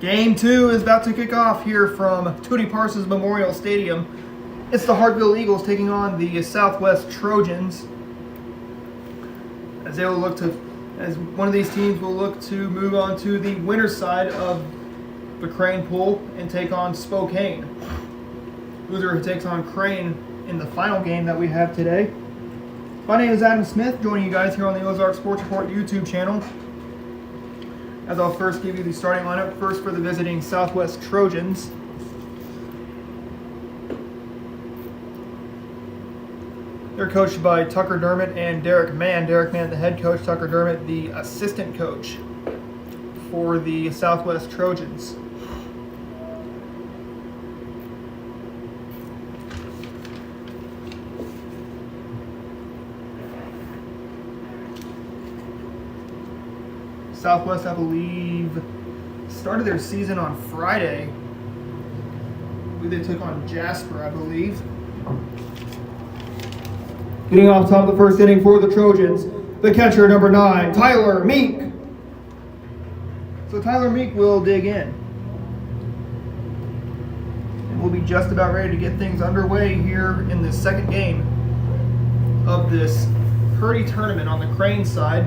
Game 2 is about to kick off here from Purdy Memorial Stadium. It's the Hartville Eagles taking on the Southwest Trojans. As one of these teams will look to move on to the winner's side of the Crane pool and take on Spokane. Loser who takes on Crane in the final game that we have today. My name is Adam Smith, joining you guys here on the Ozark Sports Report YouTube channel. As I'll first give you the starting lineup, first for the visiting Southwest Trojans. They're coached by Tucker Dermott and Derek Mann. Derek Mann, the head coach, Tucker Dermott, the assistant coach for the Southwest Trojans. Southwest, I believe, started their season on Friday. They took on Jasper, I believe. Getting off top of the first inning for the Trojans, the catcher, number 9, Tyler Meek. So Tyler Meek will dig in. And we'll be just about ready to get things underway here in the second game of this Purdy tournament on the Crane side.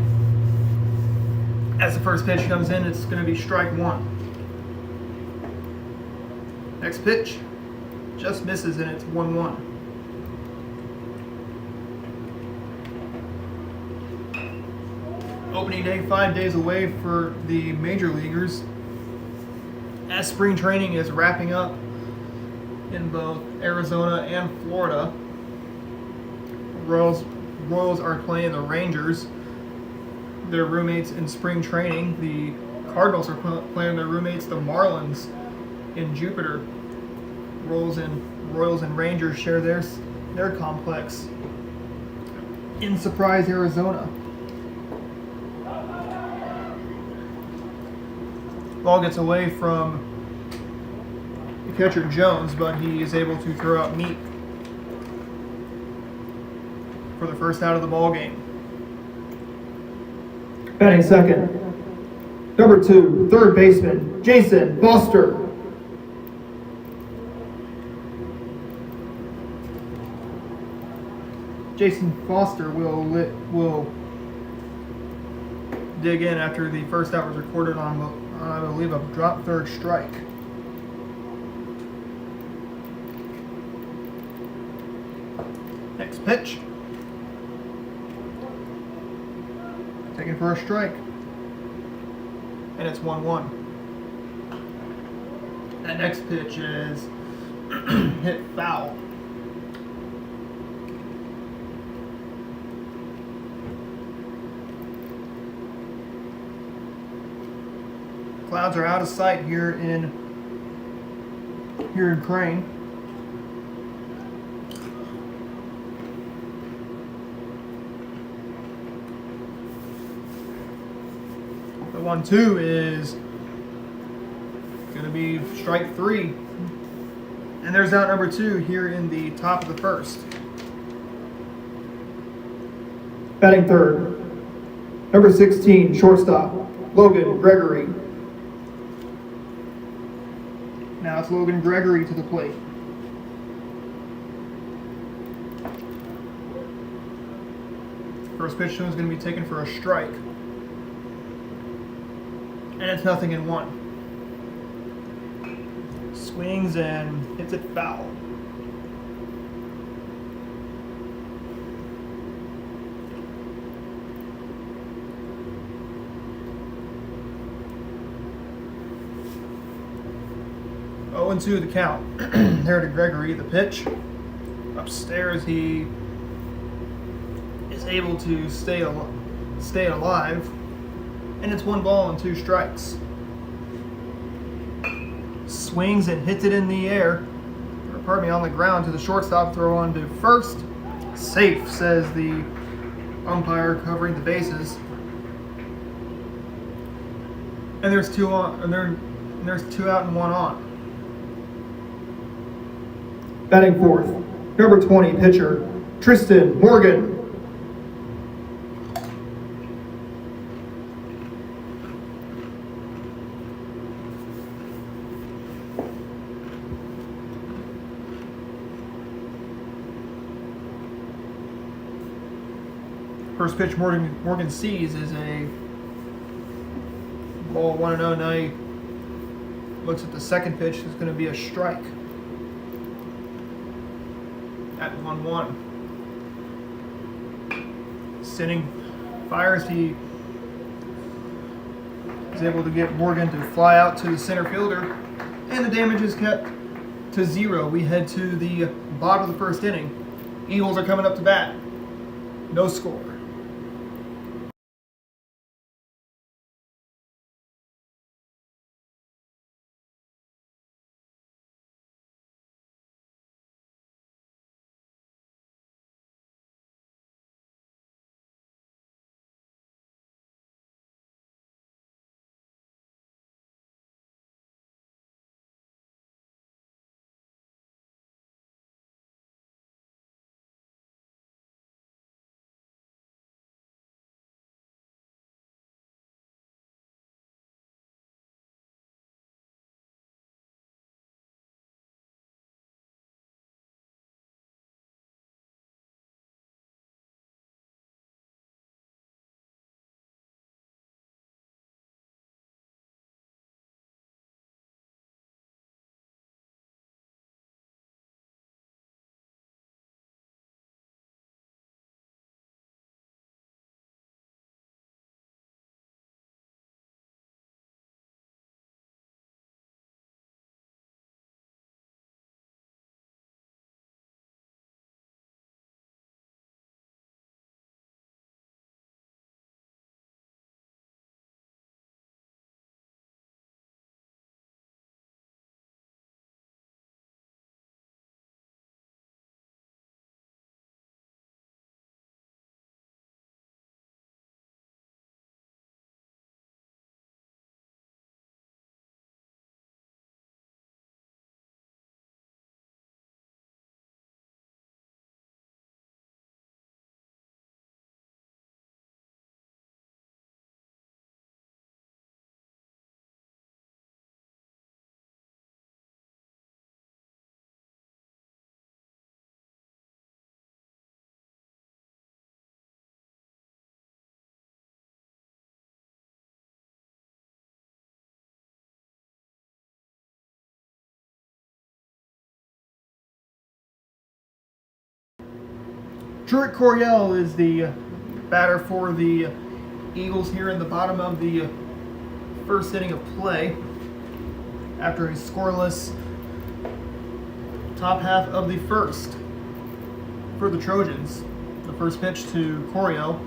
As the first pitch comes in, it's going to be strike 1. Next pitch just misses, and it's 1-1. Opening day, 5 days away for the major leaguers, as spring training is wrapping up in both Arizona and Florida. Royals are playing the Rangers, their roommates in spring training. The Cardinals are playing their roommates, the Marlins, in Jupiter. Royals and Rangers share their complex in Surprise, Arizona. Ball gets away from the catcher Jones, but he is able to throw out Meek for the first out of the ball game. Batting second, number 2, third baseman, Jason Foster. Jason Foster will dig in after the first out was recorded on, I believe, a drop third strike. Next pitch. Taken for a strike. And it's 1-1. That next pitch is hit foul. Clouds are out of sight here in Crane. The 1-2 is going to be strike 3. And there's out number 2 here in the top of the first. Batting third, number 16, shortstop, Logan Gregory. Now it's Logan Gregory to the plate. First pitch is going to be taken for a strike. And it's 0-1. Swings and hits it foul. And 2 the count. There to Gregory, the pitch. Upstairs, he is able to stay alive. And it's 1 ball and 2 strikes. Swings and hits it in the air. On the ground to the shortstop, throw on to first. Safe, says the umpire covering the bases. And there's 2 on, and there's 2 out and 1 on. Batting fourth, number 20, pitcher, Tristan Morgan. First pitch Morgan sees is a ball 1-0. Now he looks at the second pitch. It's going to be a strike at 1-1. Sinning fires. He is able to get Morgan to fly out to the center fielder, and the damage is kept to 0. We head to the bottom of the first inning. Eagles are coming up to bat. No score. Druitt Coryell is the batter for the Eagles here in the bottom of the first inning of play. After a scoreless top half of the first for the Trojans, the first pitch to Coryell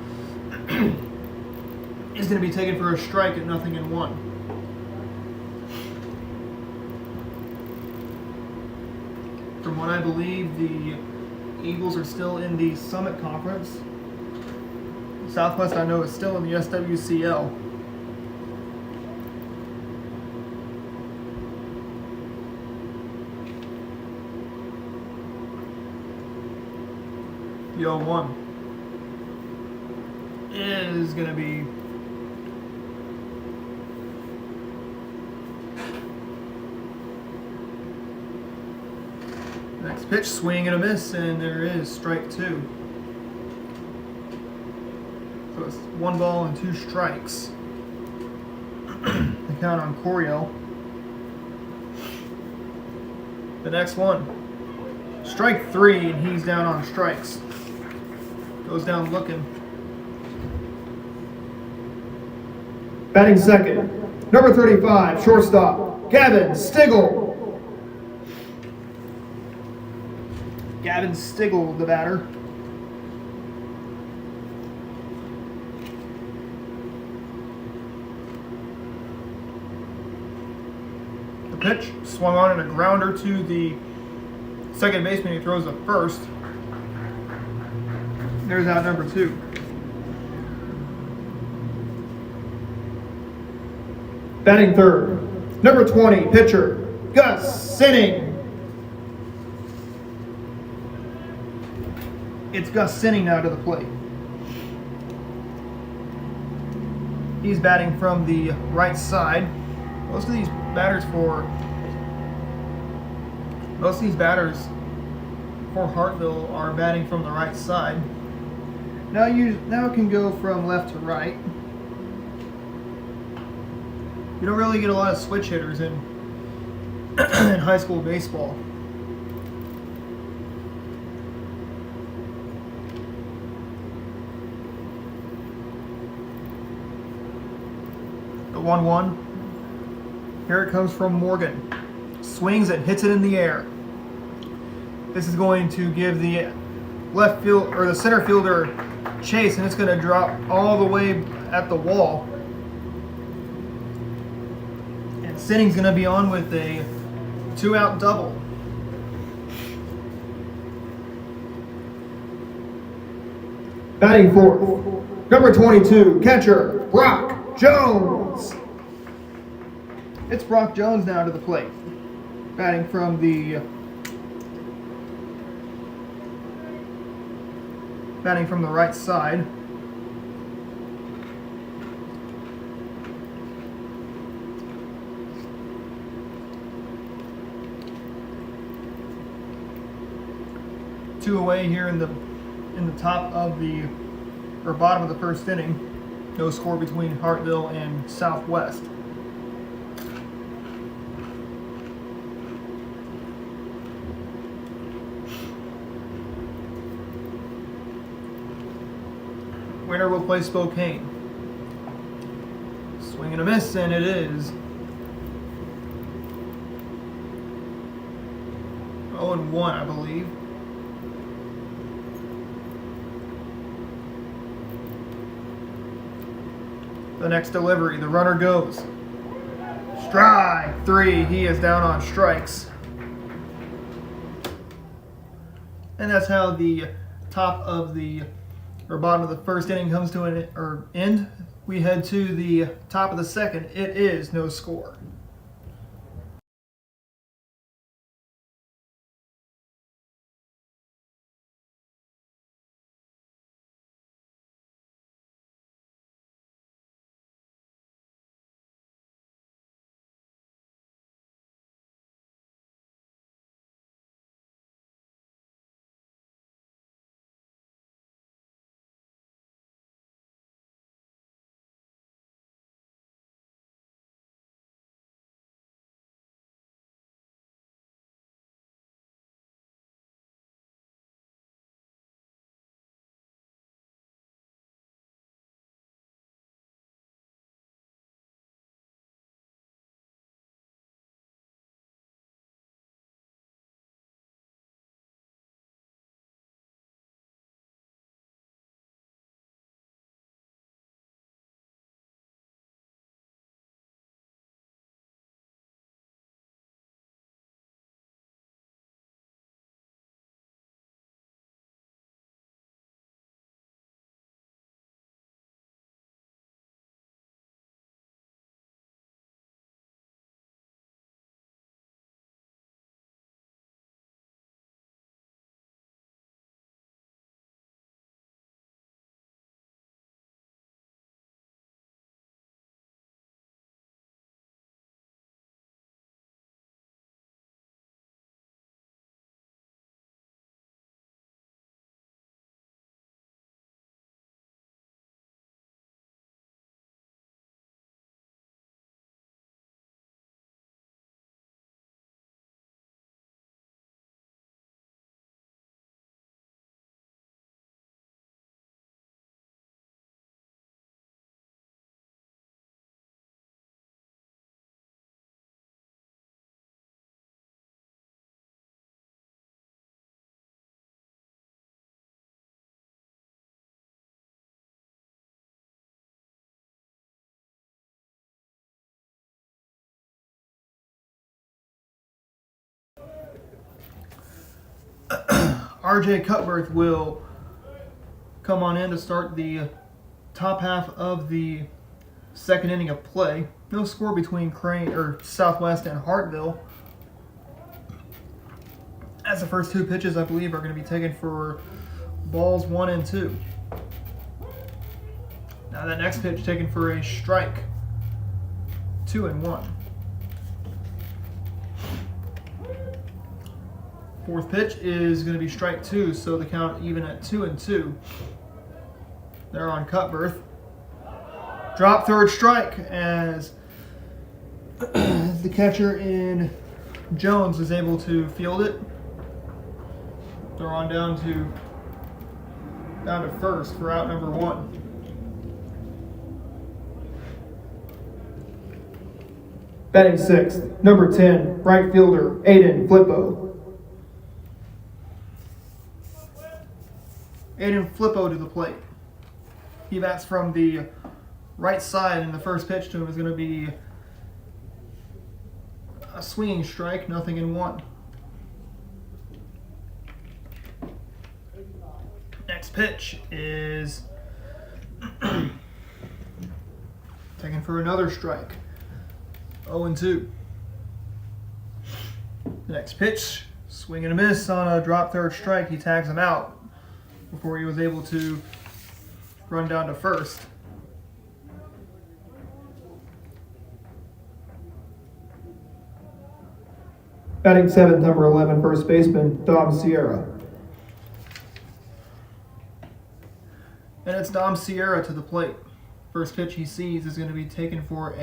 is going to be taken for a strike at 0-1. From what I believe, the Eagles are still in the Summit Conference. Southwest, I know, is still in the SWCL. The 0-1 is going to be next pitch, swing and a miss, and there is strike 2. So it's 1 ball and 2 strikes. The count on Coryell. The next one, strike 3, and he's down on strikes. Goes down looking. Batting second, number 35, shortstop, Gavin Stigl. Gavin Stigl, the batter. The pitch swung on and a grounder to the second baseman. He throws the first. There's out number 2. Batting third, number 20, pitcher, Gus Sinning. It's Gus Sinning now to the plate. He's batting from the right side. Most of these batters for Hartville are batting from the right side. Now it can go from left to right. You don't really get a lot of switch hitters in in high school baseball. The 1-1. Here it comes from Morgan. Swings it, hits it in the air. This is going to give the left field or the center fielder chase, and it's going to drop all the way at the wall. And Sinning's going to be on with a 2-out double. Batting fourth, number 22, catcher Brock Jones. It's Brock Jones now to the plate, batting from the right side. Two away here in the top of the bottom of the first inning. No score between Hartville and Southwest. Winner will play Spokane. Swing and a miss, and it is 0-1, I believe. The next delivery, the runner goes. Strike 3. He is down on strikes. And that's how the top of the bottom of the first inning comes to an end. We head to the top of the second. It is no score. RJ Cutworth will come on in to start the top half of the second inning of play. No score between Southwest and Hartville, as the first two pitches, I believe, are going to be taken for balls 1 and 2. Now that next pitch taken for a strike, 2-1. Fourth pitch is going to be strike 2, so the count even at 2-2. They're on cut berth. Drop third strike as the catcher in Jones is able to field it. They're on down to first for out number 1. Batting 6th, number 10, right fielder Aiden Flippo. Aiden Flippo to the plate. He bats from the right side, and the first pitch to him is going to be a swinging strike, 0-1. Next pitch is taken for another strike, 0-2. The next pitch, swing and a miss on a drop third strike. He tags him out before he was able to run down to first. Batting 7th, number 11, first baseman Dom Sierra. And it's Dom Sierra to the plate. First pitch he sees is going to be taken for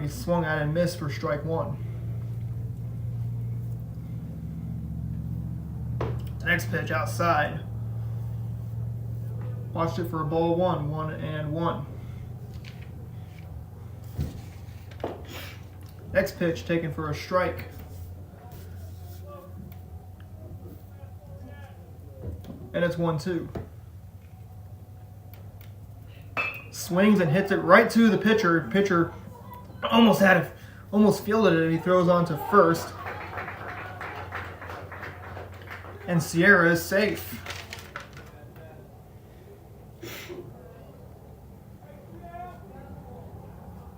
swung at and missed for strike 1. The next pitch outside. Watched it for a ball 1-1. Next pitch taken for a strike. And it's 1-2. Swings and hits it right to the pitcher. Pitcher almost fielded it, and he throws on to first. And Sierra is safe.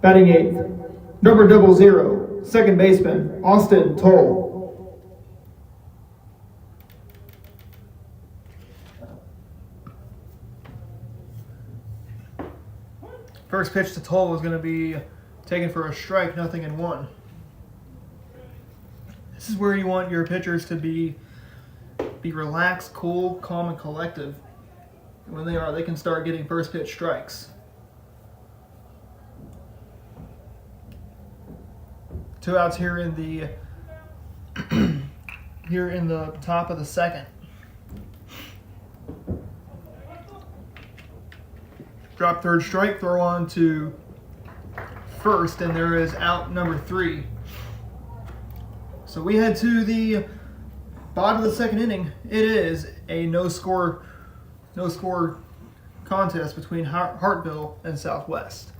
Batting 8th, number 00, second baseman Austin Toll. First pitch to Toll is going to be taken for a strike, 0-1. This is where you want your pitchers to be relaxed, cool, calm, and collective. When they are, they can start getting first pitch strikes. 2 outs here in the top of the second. Drop third strike, throw on to first, and there is out number 3. So we head to the bottom of the second inning. It is a no score contest between Hartville and Southwest.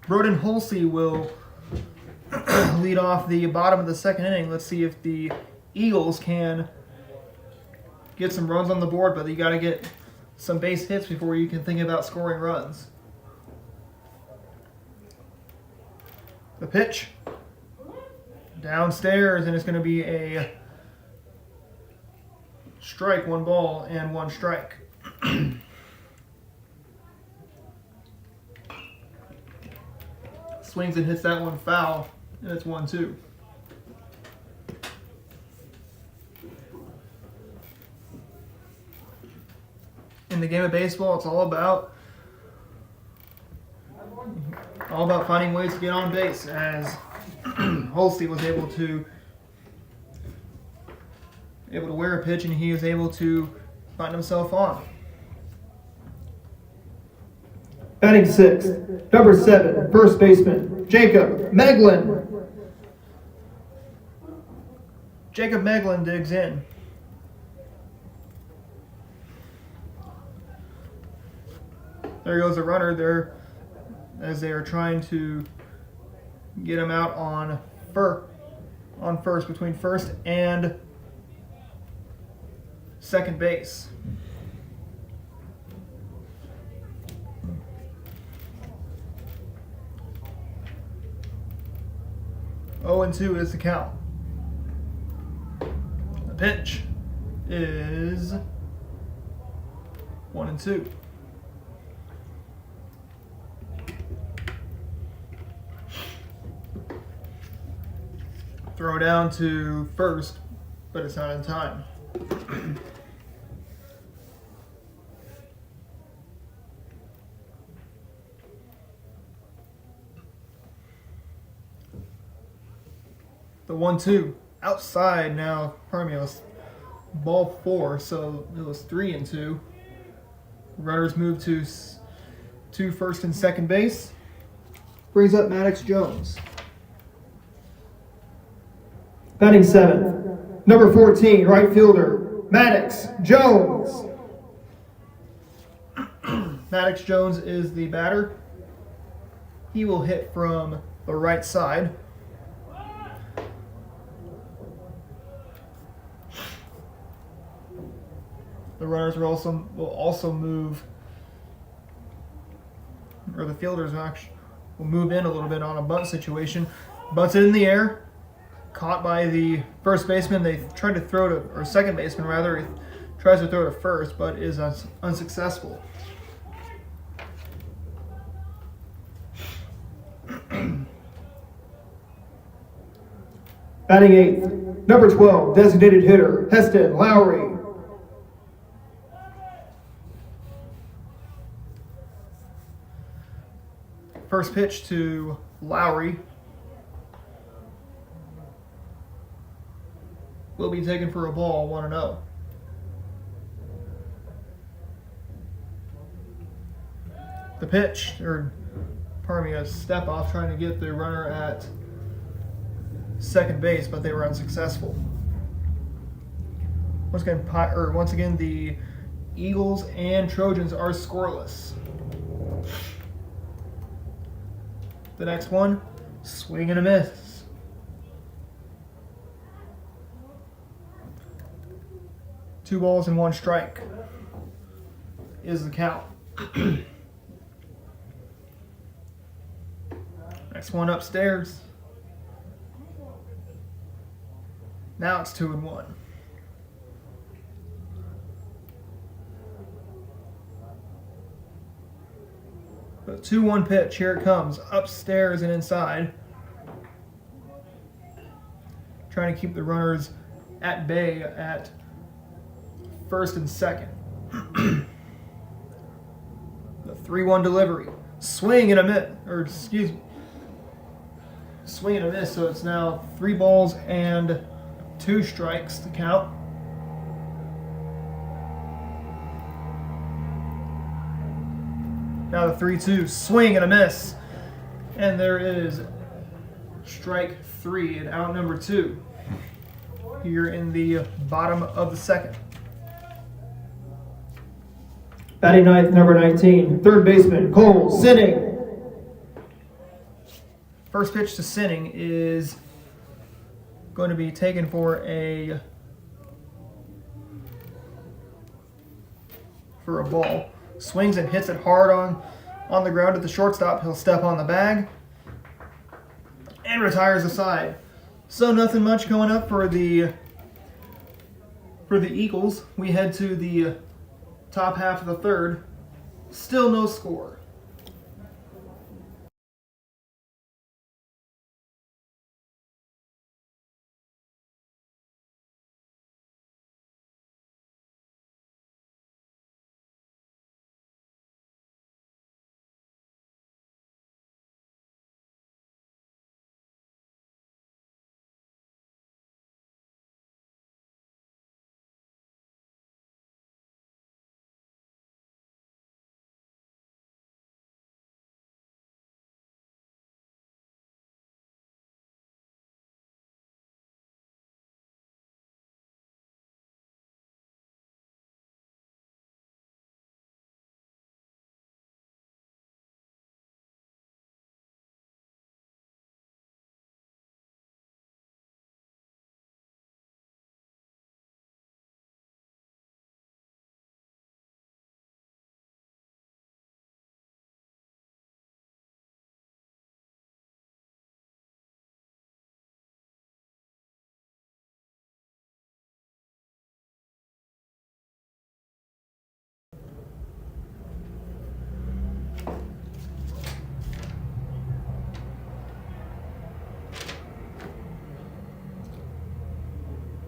Broden Holsey will lead off the bottom of the second inning. Let's see if the Eagles can get some runs on the board, but you got to get some base hits before you can think about scoring runs. The pitch downstairs, and it's going to be a strike, 1 ball and 1 strike. Swings and hits that one foul, and it's 1-2. In the game of baseball, it's all about finding ways to get on base, as Holstein was able to wear a pitch, and he was able to find himself on. Batting sixth, number 7, first baseman, Jacob Meglin. Jacob Meglin digs in. There goes the runner there as they are trying to get him out on first, between first and second base. Oh, and 2 is the count. The pitch is 1 and 2. Throw down to first, but it's not in time. The 1-2 outside now. Pardon me, it was ball 4, so it was 3 and 2. Runners move to first and second base. Brings up Maddox Jones. Batting 7th, number 14, right fielder, Maddox Jones. Maddox Jones is the batter. He will hit from the right side. The runners will also move, or the fielders will move in a little bit on a bunt situation. Bunts it in the air. Caught by the first baseman. They tried to throw to, or second baseman rather, he tries to throw to first, but is unsuccessful. Batting 8th, number 12, designated hitter, Heston Lowry. First pitch to Lowry will be taken for a ball, 1-0. The pitch, or pardon me, a step off trying to get the runner at second base, but they were unsuccessful. Once again, the Eagles and Trojans are scoreless. The next one, swing and a miss. Two balls and 1 strike is the count. Next one upstairs. Now it's 2-1. The 2-1 pitch, here it comes, upstairs and inside. Trying to keep the runners at bay at first and second. The 3-1 delivery. Swing and a miss, swing and a miss, so it's now 3 balls and 2 strikes to count. Now the 3-2, swing and a miss. And there is strike 3 and out number 2 here in the bottom of the second. Batting ninth, number 19, third baseman, Cole Sinning. First pitch to Sinning is going to be taken for a ball. Swings and hits it hard on the ground at the shortstop. He'll step on the bag and retires aside. So nothing much going up for the Eagles. We head to the top half of the third. Still no score.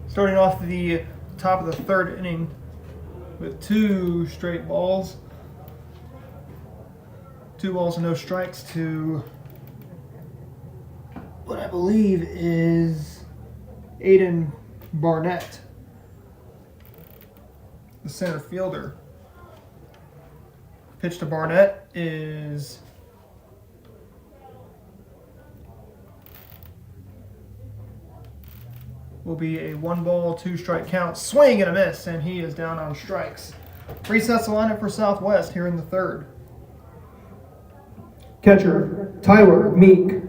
Starting off the top of the third inning with 2 straight balls. 2 balls and no strikes to what I believe is Aiden Barnett, the center fielder. Pitch to Barnett will be a 1-ball, 2-strike count. Swing and a miss, and he is down on strikes. Resets the lineup for Southwest here in the third. Catcher, Tyler Meek.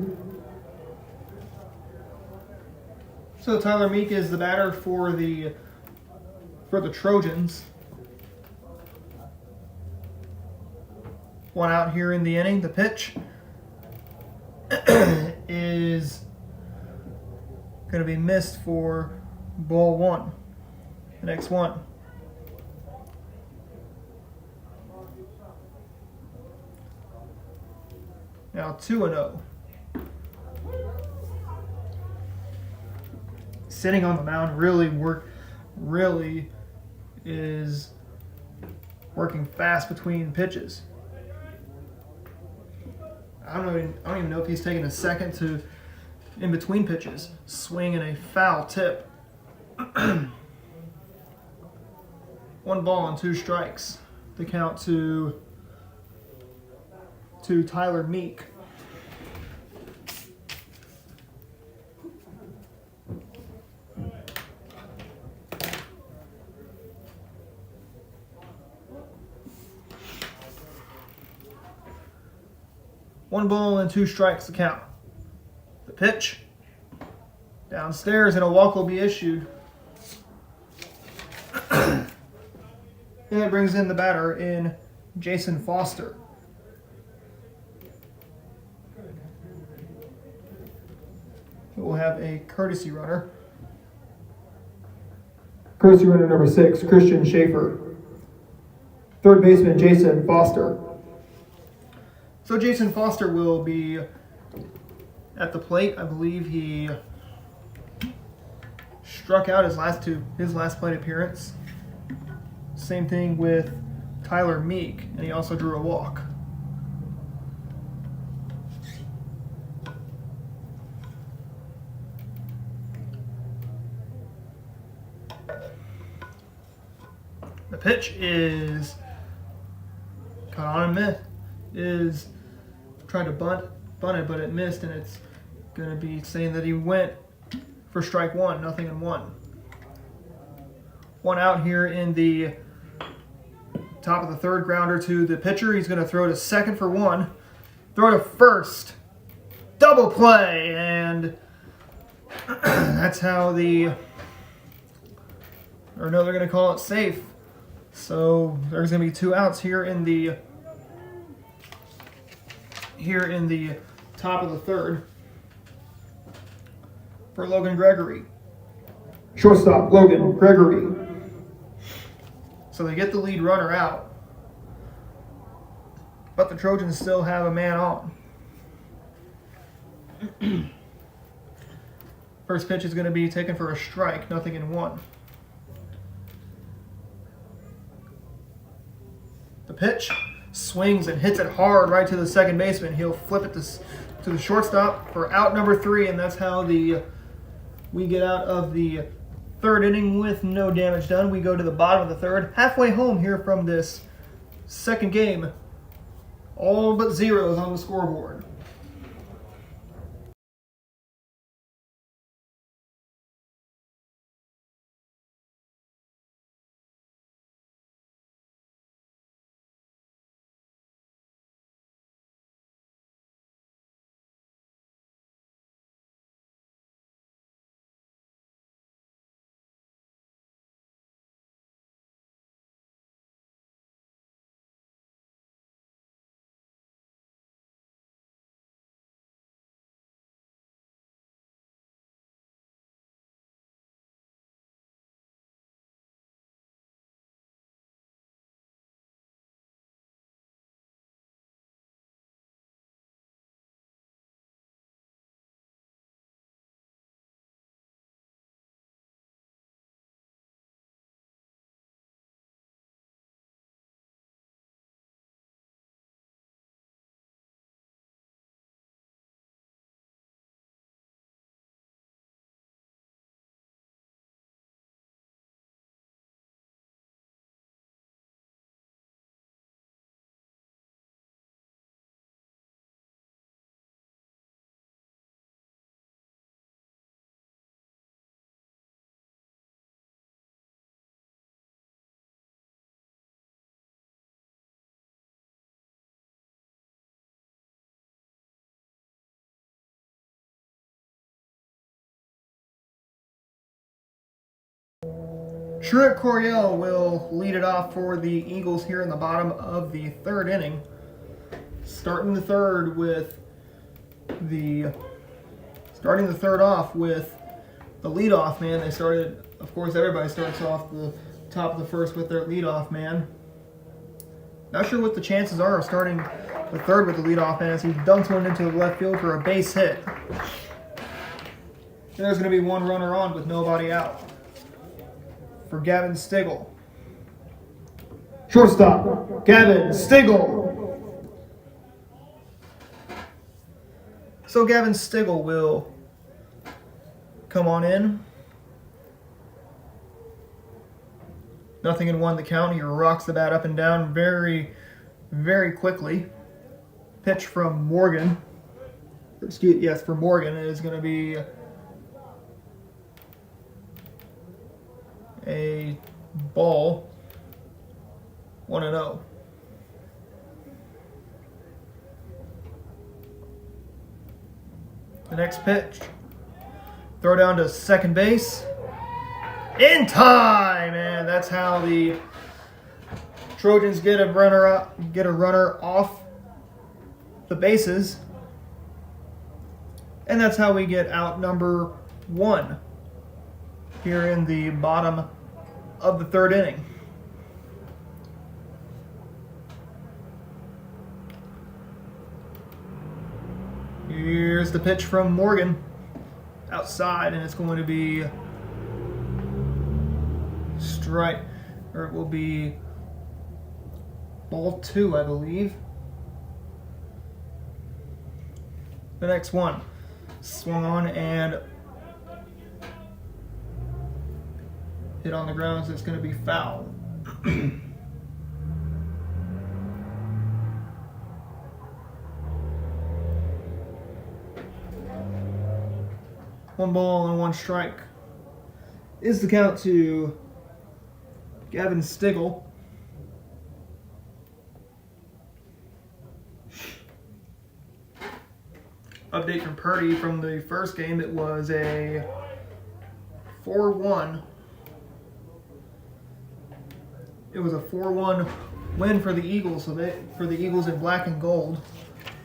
So Tyler Meek is the batter for the Trojans. 1 out here in the inning. The pitch is going to be missed for ball 1. The next one. Now 2-0. Sitting on the mound really is working fast between pitches. I don't even know if he's taking a second to in between pitches. Swing and a foul tip. 1 ball and 2 strikes. The count to Tyler Meek. One ball and 2 strikes to count. The pitch downstairs and a walk will be issued. And that brings in the batter in Jason Foster. We'll have a courtesy runner. Courtesy runner number 6, Christian Schaefer. Third baseman, Jason Foster. So Jason Foster will be at the plate. I believe he struck out his last plate appearance. Same thing with Tyler Meek, and he also drew a walk. The pitch is caught on and missed. Is tried to bunt it, but it missed, and it's going to be saying that he went for strike 1, 0-1. 1 out here in the top of the third. Grounder to the pitcher. He's going to throw to second for 1. Throw to first. Double play, and that's how they're going to call it safe. So there's going to be 2 outs here in the top of the third for Logan Gregory. Shortstop, Logan Gregory. So they get the lead runner out, but the Trojans still have a man on. First pitch is going to be taken for a strike, 0-1. The pitch swings and hits it hard right to the second baseman. He'll flip it to the shortstop for out number 3, and that's how we get out of the third inning with no damage done. We go to the bottom of the third, halfway home here from this second game. All but zeros on the scoreboard. Truett Coryell will lead it off for the Eagles here in the bottom of the third inning. Starting the third off with the leadoff man. They started, of course, everybody starts off the top of the first with their leadoff man. Not sure what the chances are of starting the third with the leadoff man as he dumps one into the left field for a base hit. There's going to be one runner on with nobody out for Gavin Stigl. Shortstop, Gavin Stigl. So Gavin Stigl will come on in. 0-1 the count. He rocks the bat up and down very, very quickly. Pitch from Morgan. For Morgan. It is going to be a ball. 1-0. The next pitch. Throw down to second base. In time! And that's how the Trojans get a runner off the bases. And that's how we get out number 1 here in the bottom of the third inning. Here's the pitch from Morgan outside, and it's going to be strike, or it will be ball 2, I believe. The next one swung on and hit on the ground, so it's going to be foul. One ball and 1 strike is the count to Gavin Stigl. Update from Purdy from the first game. It was a 4-1. It was a 4-1 win for the Eagles. For the Eagles in black and gold,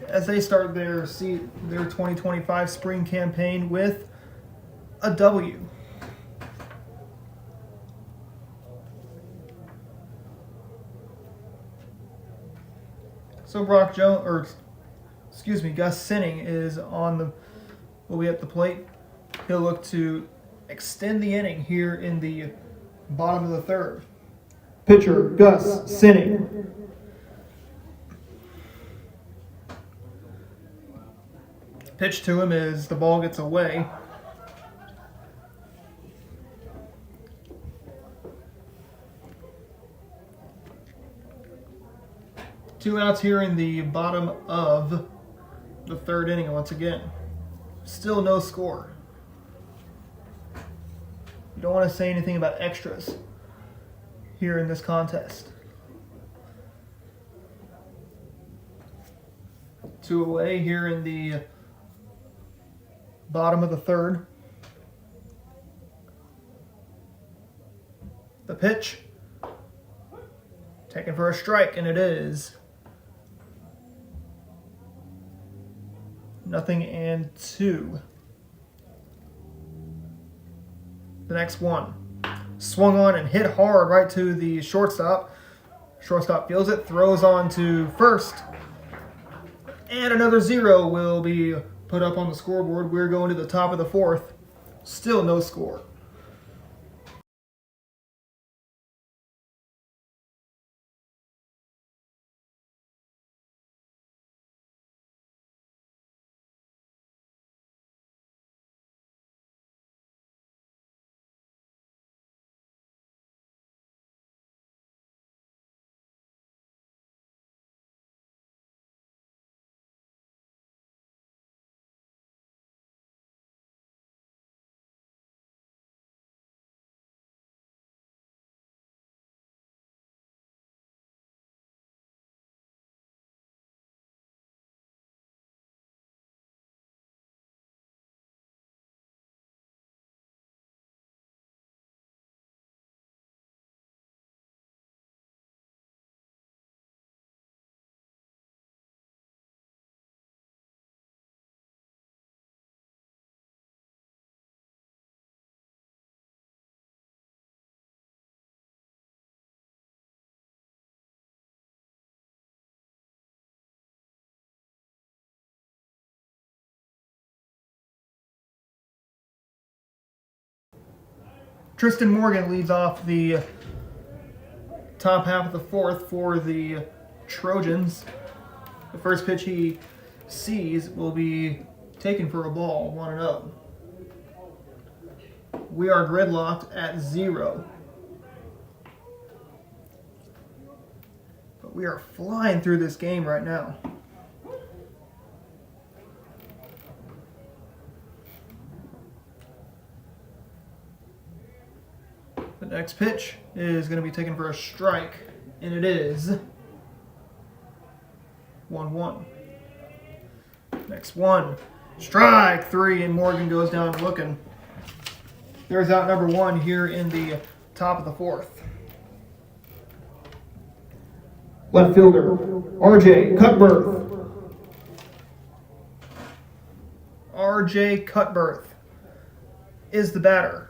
as they start their 2025 spring campaign with a W. So Gus Sinning will be at the plate. He'll look to extend the inning here in the bottom of the third. Pitcher, Gus Sinning. Pitch to him as the ball gets away. Two outs here in the bottom of the third inning once again. Still no score. You don't want to say anything about extras here in this contest. 2 away here in the bottom of the third. The pitch. Taken for a strike, and it is 0-2. The next one. Swung on and hit hard right to the shortstop. Shortstop feels it, throws on to first. And another 0 will be put up on the scoreboard. We're going to the top of the fourth. Still no score. Tristan Morgan leads off the top half of the fourth for the Trojans. The first pitch he sees will be taken for a ball, 1-0. We are gridlocked at 0. But we are flying through this game right now. The next pitch is going to be taken for a strike, and it is 1-1. Next one, strike 3, and Morgan goes down looking. There's out number 1 here in the top of the fourth. Left fielder, R.J. Cutbirth. R.J. Cutbirth is the batter.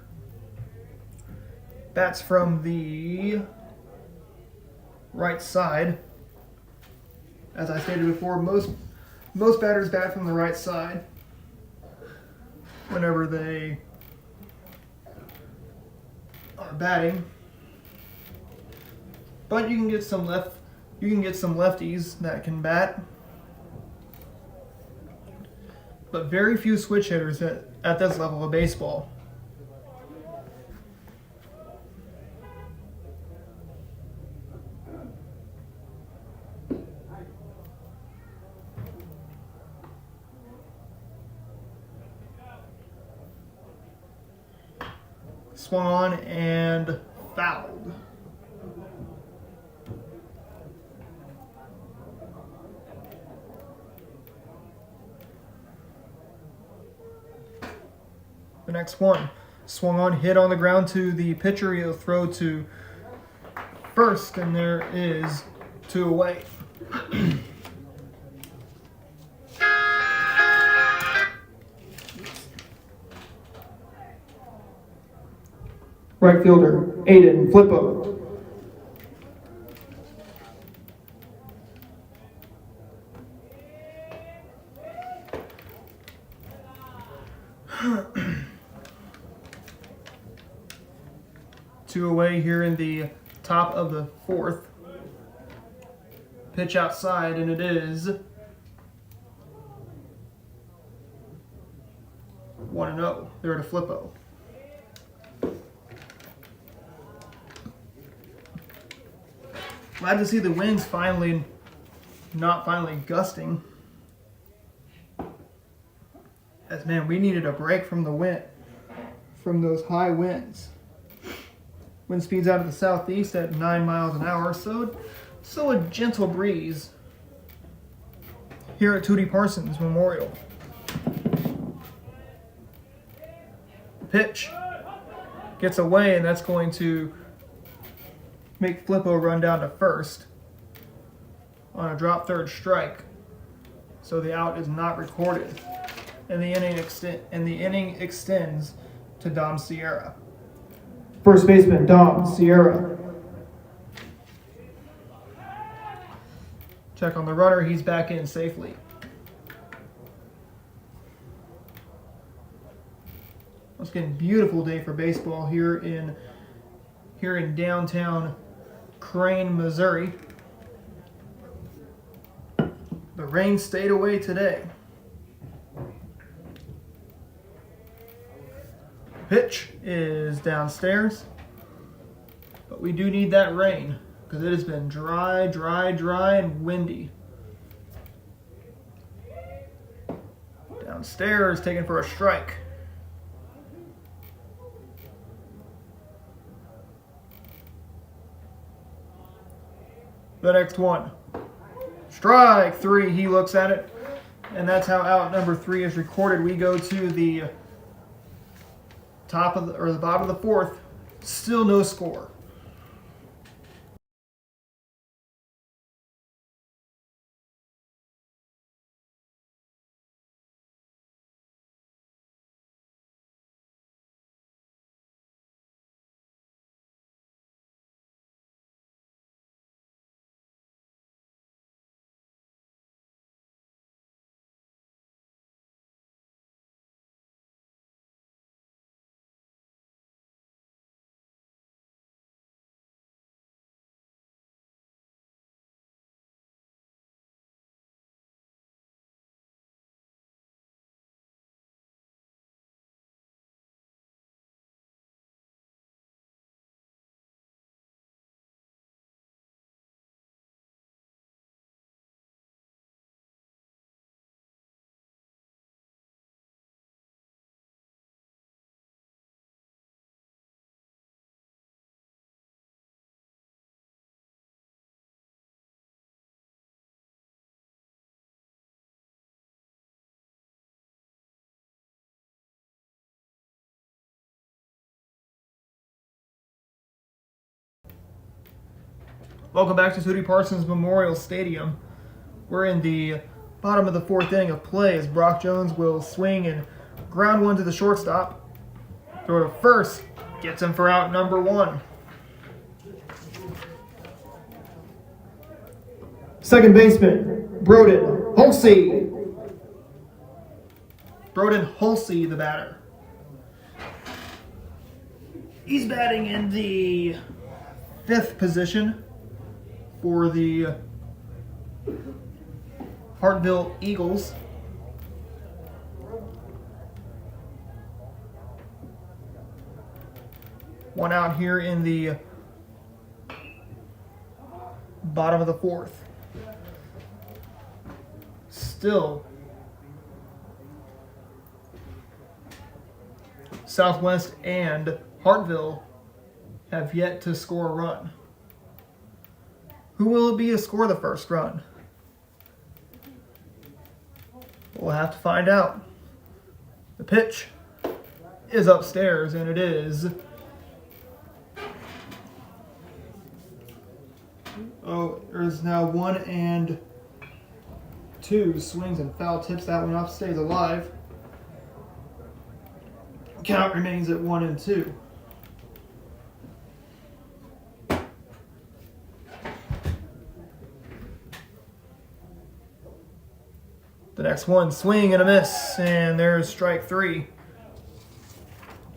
Bats from the right side. As I stated before, most batters bat from the right side whenever they are batting. But you can get some lefties that can bat. But very few switch hitters at this level of baseball. Swung on and fouled. The next one, swung on, hit on the ground to the pitcher. He'll throw to first, and there is 2 away. Right fielder, Aiden Flippo. Two away here in the top of the fourth. Pitch outside, and it is 1-0. They're at a Flippo. Glad to see the winds not finally gusting. As man, we needed a break from the wind, from those high winds. Wind speeds out of the southeast at 9 miles an hour, so a gentle breeze here at Tootie Parsons Memorial. Pitch gets away, and that's going to make Flippo run down to first on a drop third strike. So the out is not recorded, and the inning extends to Dom Sierra. First baseman, Dom Sierra. Check on the runner, he's back in safely. It's getting a beautiful day for baseball here in downtown Crane, Missouri. The rain stayed away today. Pitch is downstairs, but we do need that rain because it has been dry, and windy. Downstairs, taken for a strike. The next one, strike 3. He looks at it, and that's how out number 3 is recorded. We go to the bottom of the fourth. Still no score. Welcome back to Purdy Parsons Memorial Stadium. We're in the bottom of the fourth inning of play as Brock Jones will swing and ground one to the shortstop. Throw to first, gets him for out number one. Second baseman, Broden Hulsey. Broden Hulsey, the batter. He's batting in the fifth position for the Hartville Eagles. One out here in the bottom of the fourth. Still Southwest and Hartville have yet to score a run. Who will it be to score the first run? We'll have to find out. The pitch is upstairs, and it is. Oh, there's now 1-2. Swings and foul, tips that one up, stays alive. Count remains at 1-2. The next one, swing and a miss, and there's strike three.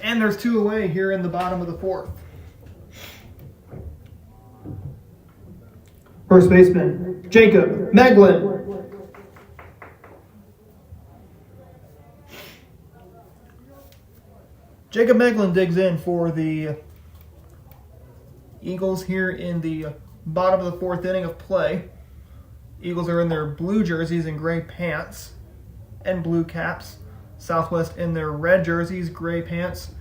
And there's two away here in the bottom of the fourth. First baseman, Jacob Meglin. Jacob Meglin digs in for the Eagles here in the bottom of the fourth inning of play. Eagles are in their blue jerseys and gray pants and blue caps. Southwest in their red jerseys, gray pants,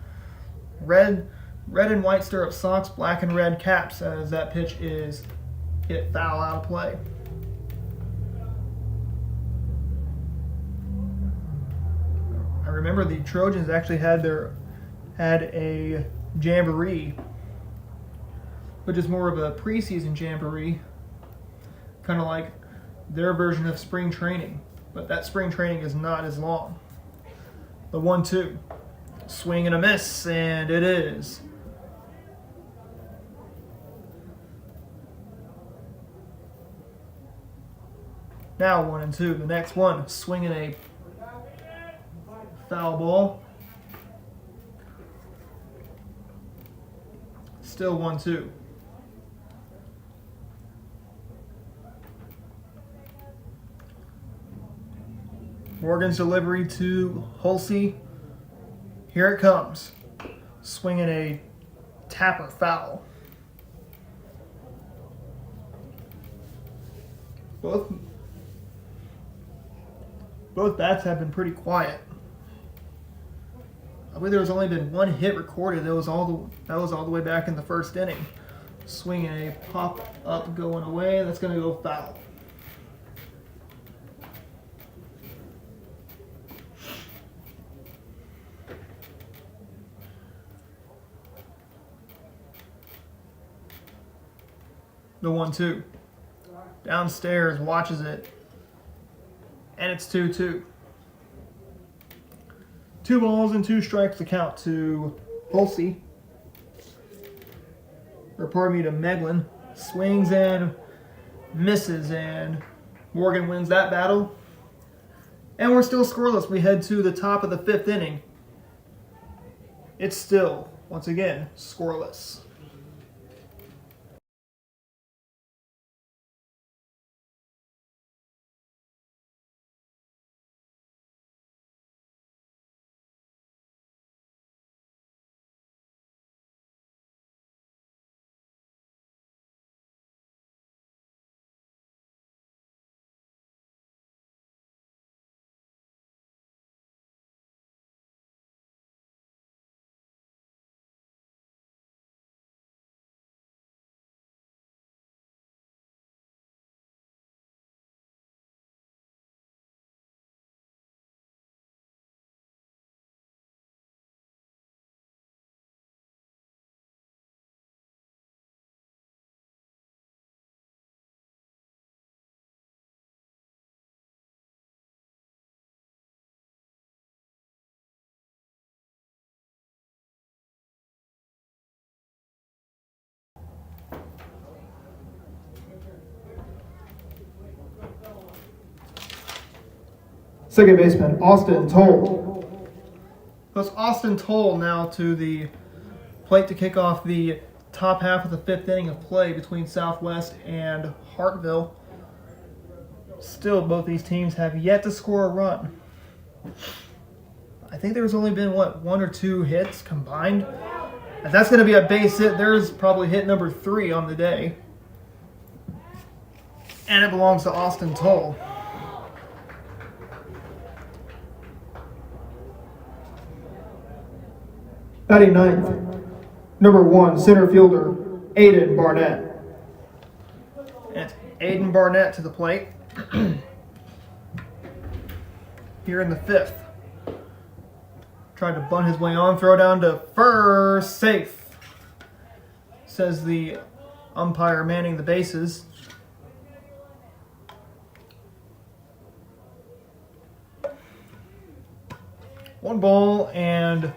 red and white stirrup socks, black and red caps, as that pitch is hit foul out of play. I remember the Trojans actually had a jamboree, which is more of a preseason jamboree, kind of like their version of spring training, but that spring training is not as long. The 1-2, swing and a miss, and it is. Now 1-2. The next one, swinging a foul ball. Still 1-2. Morgan's delivery to Hulsey. Here it comes. Swinging a tapper foul. Both bats have been pretty quiet. I believe there's only been one hit recorded. That was all the way back in the first inning. Swinging a pop up going away. That's going to go foul. The 1-2. Downstairs, watches it. And it's 2-2. 2 balls and 2 strikes to count to Hulsey. To Meglin. Swings and misses, and Morgan wins that battle. And we're still scoreless. We head to the top of the 5th inning. It's still, once again, scoreless. Second baseman, Austin Toll. Goes Austin Toll now to the plate to kick off the top half of the fifth inning of play between Southwest and Hartville. Still, both these teams have yet to score a run. I think there's only been, one or two hits combined? If that's going to be a base hit, there's probably hit number 3 on the day. And it belongs to Austin Toll. Batting ninth, number 1, center fielder, Aiden Barnett. And it's Aiden Barnett to the plate. Here in the fifth. Tried to bunt his way on, throw down to first, safe, says the umpire manning the bases. One ball and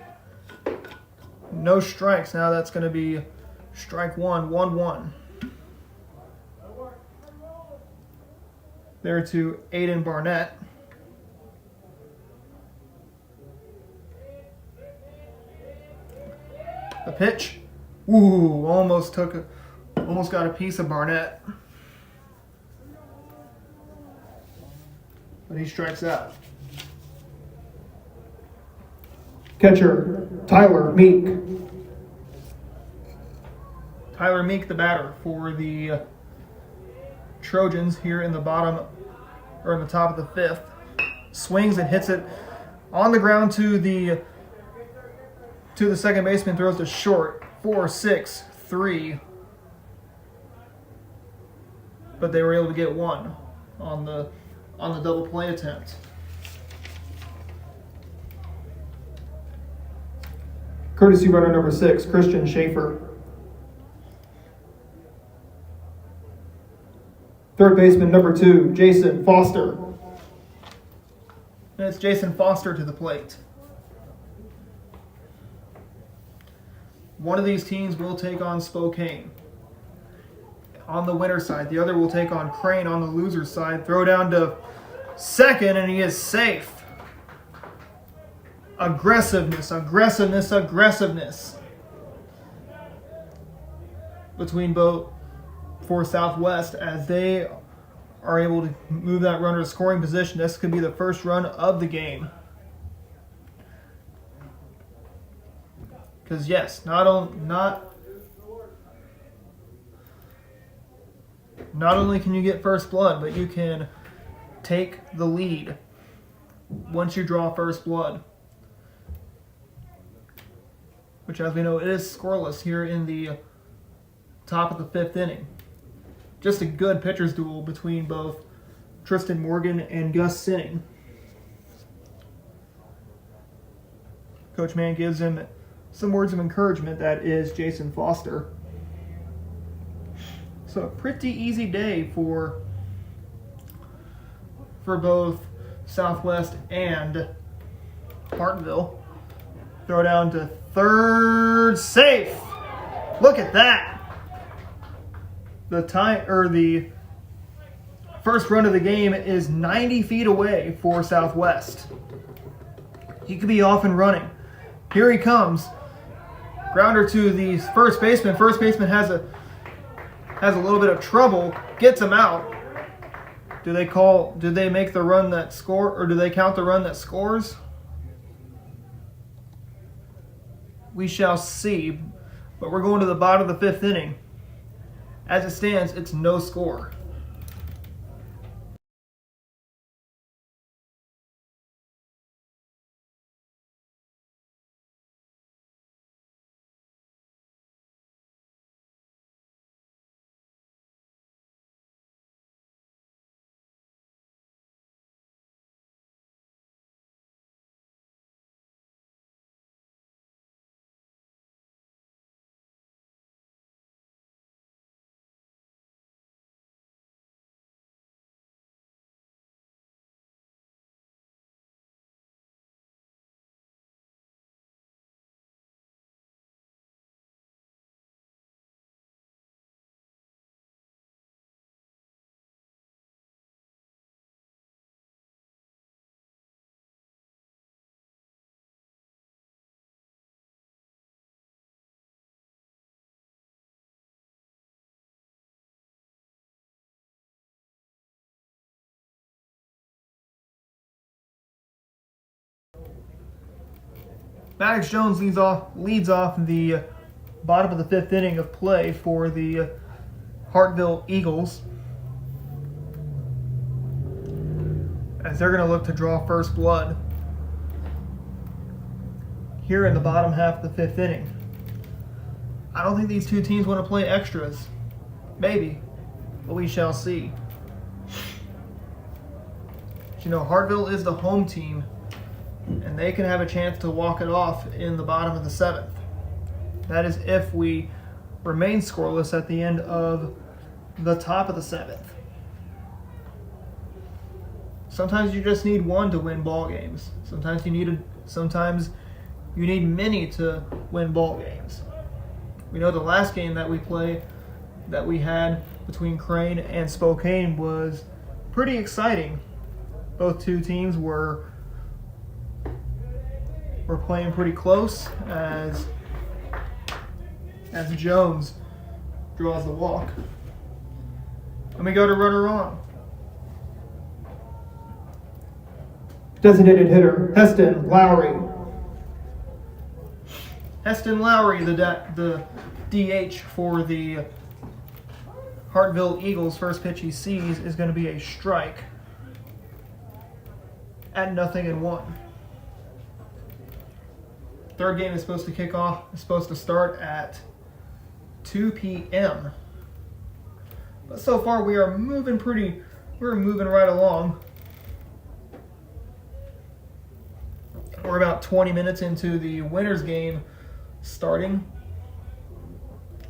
no strikes. Now that's going to be strike 1, 1-1. There to Aiden Barnett. The pitch. Ooh, almost got a piece of Barnett. But he strikes out. Catcher, Tyler Meek. Tyler Meek, the batter for the Trojans here in the bottom, or in the top of the fifth. Swings and hits it on the ground to the second baseman, throws to short. 4-6-3. But they were able to get one on the double play attempt. Courtesy runner number 6, Christian Schaefer. Third baseman number 2, Jason Foster. And it's Jason Foster to the plate. One of these teams will take on Spokane on the winner's side. The other will take on Crane on the loser's side. Throw down to second, and he is safe. Aggressiveness between both for Southwest as they are able to move that runner to scoring position. This could be the first run of the game. Because yes, not only can you get first blood, but you can take the lead once you draw first blood. Which, as we know, it is scoreless here in the top of the fifth inning. Just a good pitcher's duel between both Tristan Morgan and Gus Sinning. Coach Mann gives him some words of encouragement. That is Jason Foster. So a pretty easy day for both Southwest and Hartville. Throw down to third, safe. Look at that. The first run of the game is 90 feet away for Southwest. He could be off and running. Here he comes. Grounder to the first baseman. First baseman has a little bit of trouble. Gets him out. Do they make the run that score, or do they count the run that scores? We shall see. But we're going to the bottom of the fifth inning. As it stands, it's no score. Maddox Jones leads off the bottom of the fifth inning of play for the Hartville Eagles, as they're going to look to draw first blood here in the bottom half of the fifth inning. I don't think these two teams want to play extras. Maybe, but we shall see. You know, Hartville is the home team, and they can have a chance to walk it off in the bottom of the seventh. That is if we remain scoreless at the end of the top of the seventh. Sometimes you just need one to win ball games. Sometimes you need many to win ball games. We know the last game that we had between Crane and Spokane was pretty exciting. Both two teams were playing pretty close as Jones draws the walk. And we go to runner on. Designated hitter, Heston Lowry. Heston Lowry, the DH for the Hartville Eagles. First pitch he sees is going to be a strike at 0-1. Third game is supposed to kick off. It's supposed to start at 2 p.m. But so far we're moving right along. We're about 20 minutes into the winners game starting.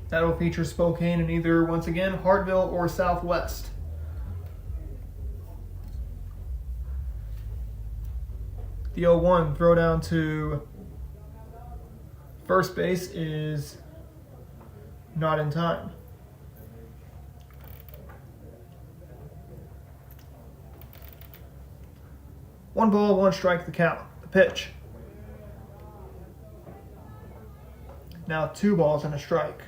That'll feature Spokane in either, once again, Hartville or Southwest. The 0-1 throw down to first base is not in time. One ball, one strike, the count. The pitch. Now 2 balls and a strike.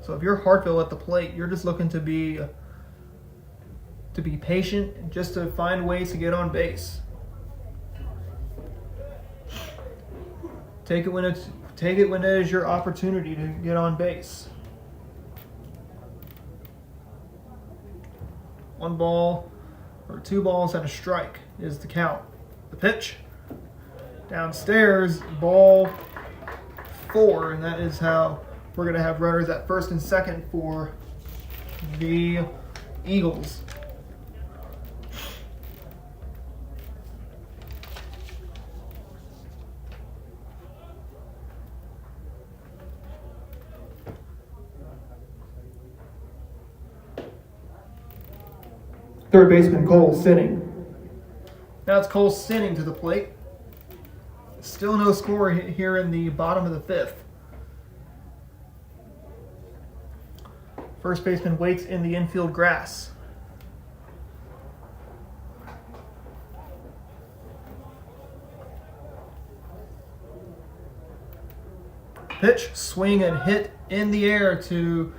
So if you're Hartville at the plate, you're just looking to be patient, just to find ways to get on base. Take it when it is your opportunity to get on base. 1 ball or 2 balls and a strike is the count. The pitch. Downstairs, ball 4, and that is how we're going to have runners at first and second for the Eagles. Third baseman Cole Sinning. Now it's Cole Sinning to the plate. Still no score here in the bottom of the fifth. First baseman waits in the infield grass. Pitch, swing, and hit in the air to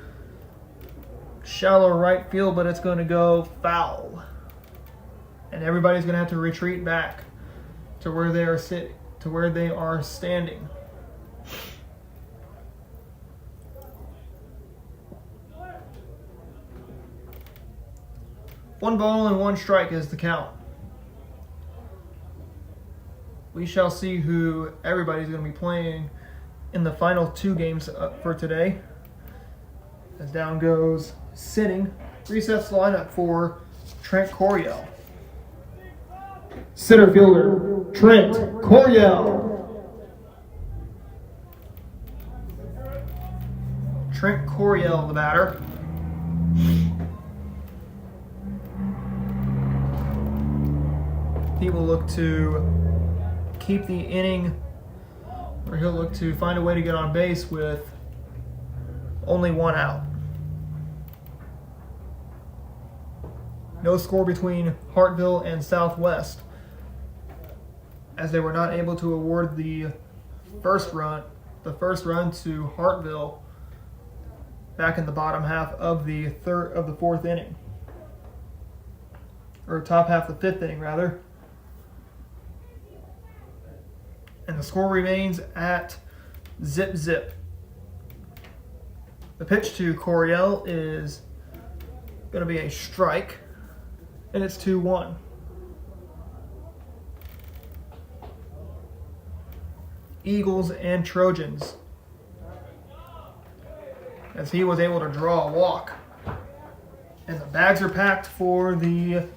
shallow right field, but it's going to go foul. And everybody's going to have to retreat back to where they are standing. One ball and 1 strike is the count. We shall see who everybody's going to be playing in the final 2 games for today. As down goes Sinning, resets the lineup for Trent Coryell. Center fielder, Trent Coryell. Trent Coryell, the batter. He will look to keep the inning, or he'll look to find a way to get on base with only 1 out. No score between Hartville and Southwest, as they were not able to award the first run to Hartville back in the bottom half of the 4th inning, or top half of the 5th inning rather. And the score remains at 0-0. The pitch to Coryell is going to be a strike, and it's 2-1. Eagles and Trojans, as he was able to draw a walk. And the bags are packed for the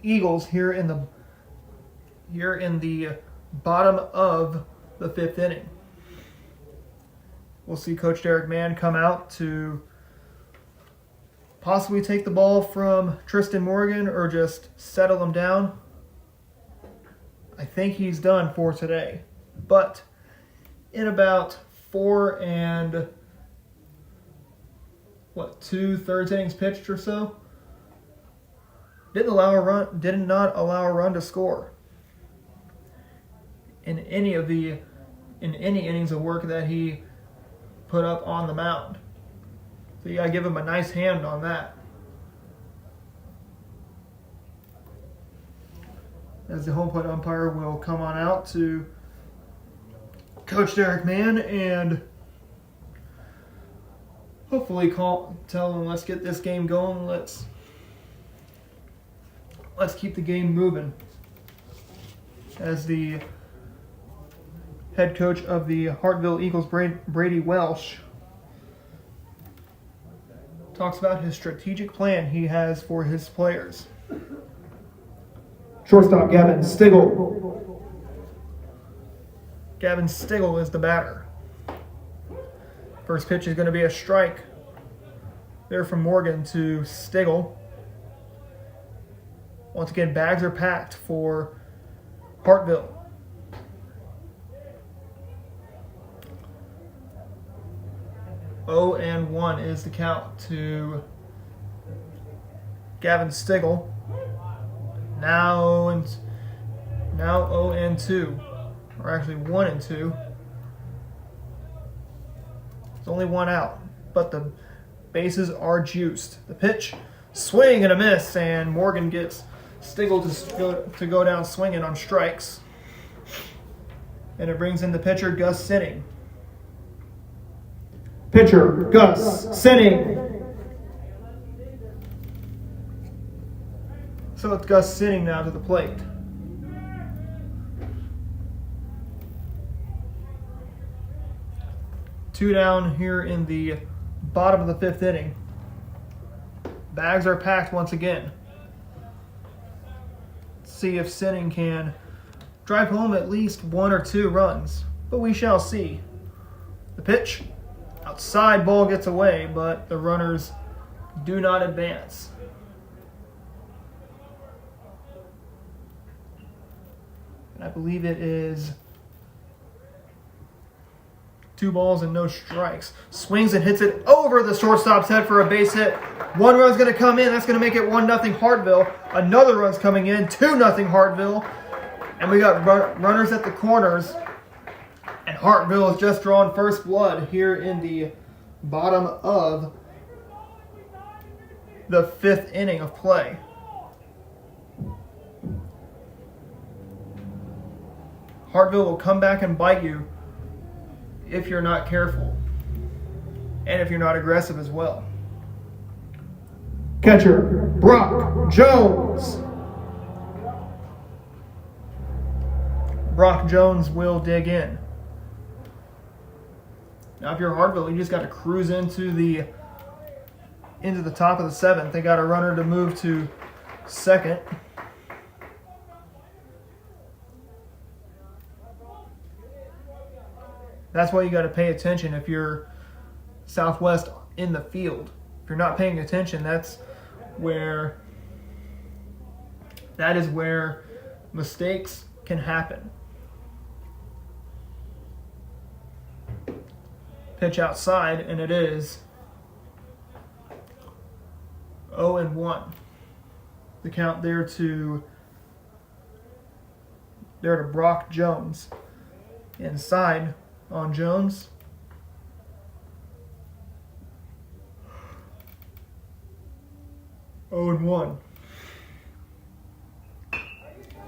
Eagles here in the bottom of the 5th inning. We'll see Coach Derek Mann come out to possibly take the ball from Tristan Morgan or just settle him down. I think he's done for today. But in about 4 2/3 innings pitched or so, did not allow a run to score in any innings of work that he put up on the mound. So you gotta give him a nice hand on that. As the home plate umpire will come on out to Coach Derek Mann and hopefully tell him, let's get this game going. Let's keep the game moving. As the head coach of the Hartville Eagles, Brady Welsh, talks about his strategic plan he has for his players. Shortstop Gavin Stigl. Gavin Stigl is the batter. First pitch is going to be a strike there from Morgan to Stigl. Once again, bags are packed for Hartville. Oh and 1 is the count to Gavin Stigl. Now 0 and 2, or actually 1 and 2. It's only 1 out, but the bases are juiced. The pitch, swing and a miss, and Morgan gets Stigl to go down swinging on strikes. And it brings in the pitcher, Gus Sinning. Pitcher, Gus Sinning. So it's Gus Sinning now to the plate. Two down here in the bottom of the 5th inning. Bags are packed once again. Let's see if Sinning can drive home at least 1 or 2 runs, but we shall see. The pitch, outside, ball gets away, but the runners do not advance. And I believe it is 2 balls and no strikes. Swings and hits it over the shortstop's head for a base hit. 1 run's going to come in. That's going to make it 1-0 Hartville. Another run's coming in. 2-0 Hartville. And we got runners at the corners. And Hartville has just drawn first blood here in the bottom of the 5th inning of play. Hartville will come back and bite you if you're not careful and if you're not aggressive as well. Catcher, Brock Jones. Brock Jones will dig in. Now if you're Hartville, you just got to cruise into the top of the 7th. They got a runner to move to second. That's why you got to pay attention if you're Southwest in the field. If you're not paying attention, that is where mistakes can happen. Pitch outside, and it is 0 and 1. The count there to Brock Jones. Inside on Jones. Oh and 1.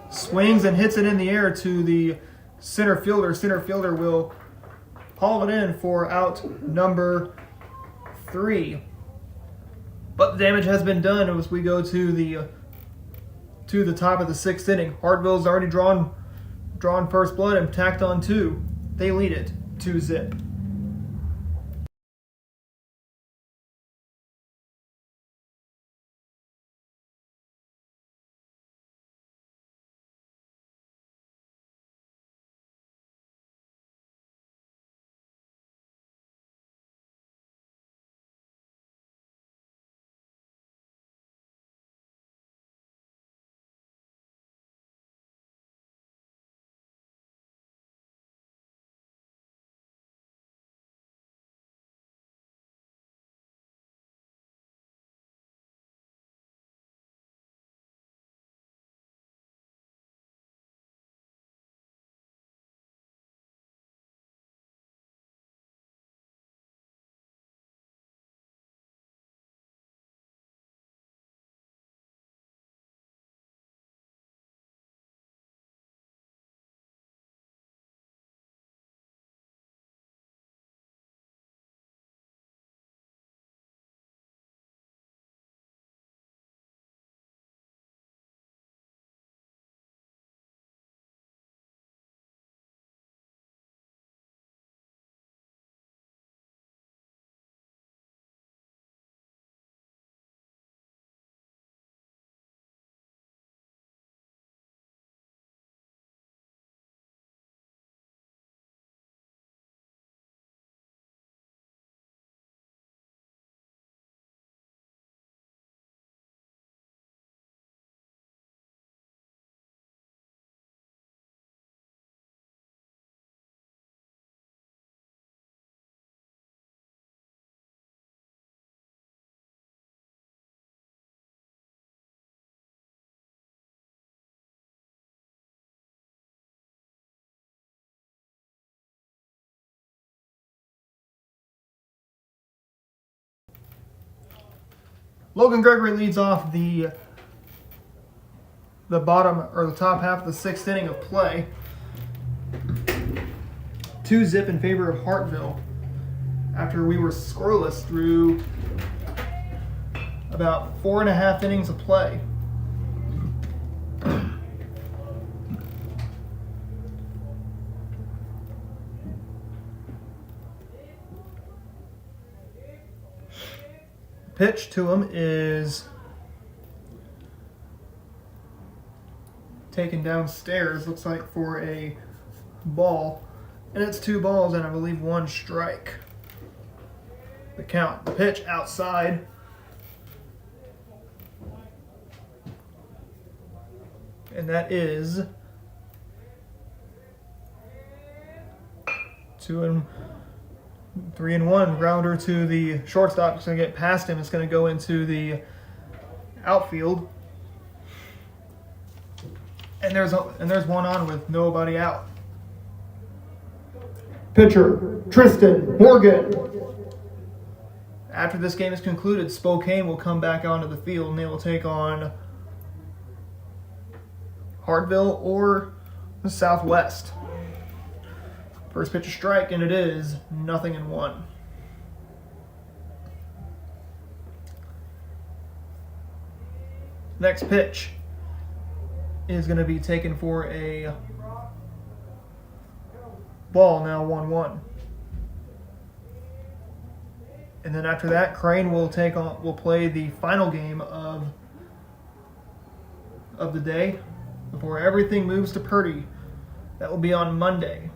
Swings and hits it in the air to the center fielder. Center fielder will haul it in for out number 3. But the damage has been done as we go to the top of the 6th inning. Hartville's already drawn first blood and tacked on 2. They lead it 2-0. Logan Gregory leads off the bottom or the top half of the 6th inning of play. 2-0 in favor of Hartville after we were scoreless through about 4.5 innings of play. Pitch to him is taken downstairs, looks like for a ball, and it's 2 balls and I believe 1 strike. The count. The pitch outside. And that is 3-1. Grounder to the shortstop. It's going to get past him. It's going to go into the outfield. And there's one on with nobody out. Pitcher, Tristan Morgan. After this game is concluded, Spokane will come back onto the field and they will take on Hartville or the Southwest. First pitch a strike, and it is 0-1. Next pitch is going to be taken for a ball, now 1-1. And then after that, Crane will play the final game of the day before everything moves to Purdy. That will be on Monday.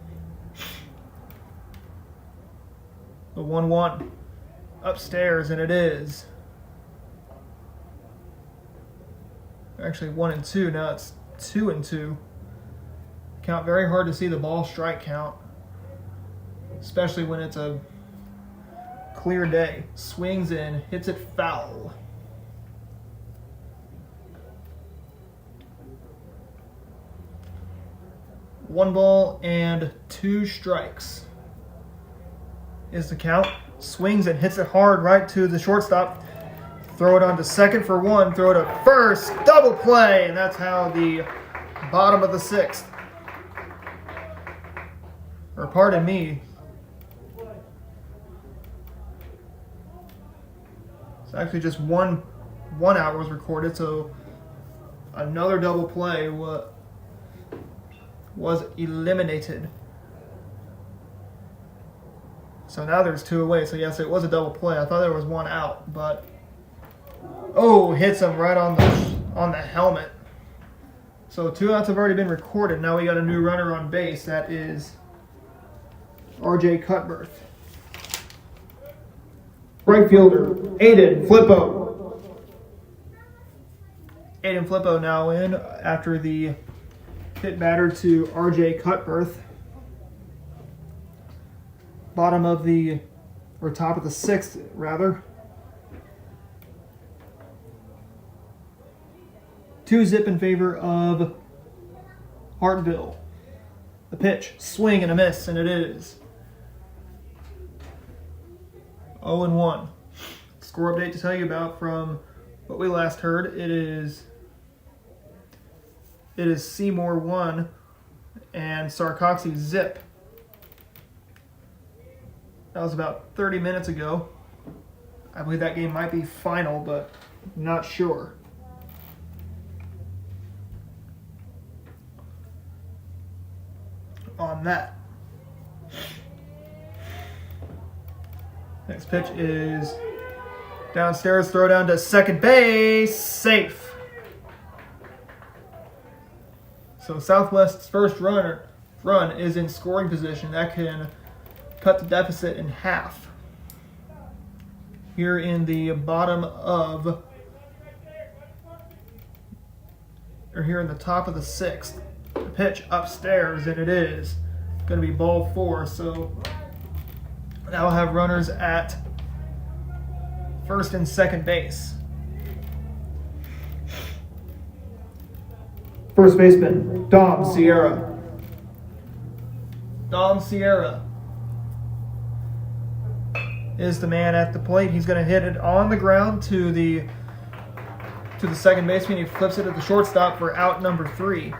The 1-1 upstairs, and it is actually 1-2. Now it's 2-2. Count very hard to see the ball strike count, especially when it's a clear day. Swings in, hits it foul. One ball and 2 strikes is the count. Swings and hits it hard right to the shortstop. Throw it on to second for 1. Throw it to first. Double play. And that's how the bottom of the 6th or pardon me. It's actually just one out was recorded, so another double play was eliminated. So now there's 2 away. So yes, it was a double play. I thought there was 1 out, but hits him right on the helmet. So 2 outs have already been recorded. Now we got a new runner on base. That is R.J. Cutbirth. Right fielder, Aiden Flippo. Aiden Flippo now in after the hit batter to R.J. Cutbirth. Top of the 6th, rather. 2-zip in favor of Hartville. The pitch, swing and a miss, and it is 0-1. Score update to tell you about from what we last heard. It is Seymour 1 and Sarcoxy 0. That was about 30 minutes ago. I believe that game might be final, but not sure. On that. Next pitch is downstairs, throw down to second base, safe. So Southwest's first run is in scoring position. That can cut the deficit in half. Here in the here in the top of the 6th. The pitch upstairs, and it is going to be ball 4. So now we'll have runners at first and second base. First baseman, Dom Sierra. Dom Sierra is the man at the plate. He's going to hit it on the ground to the second baseman. He flips it at the shortstop for out number 3.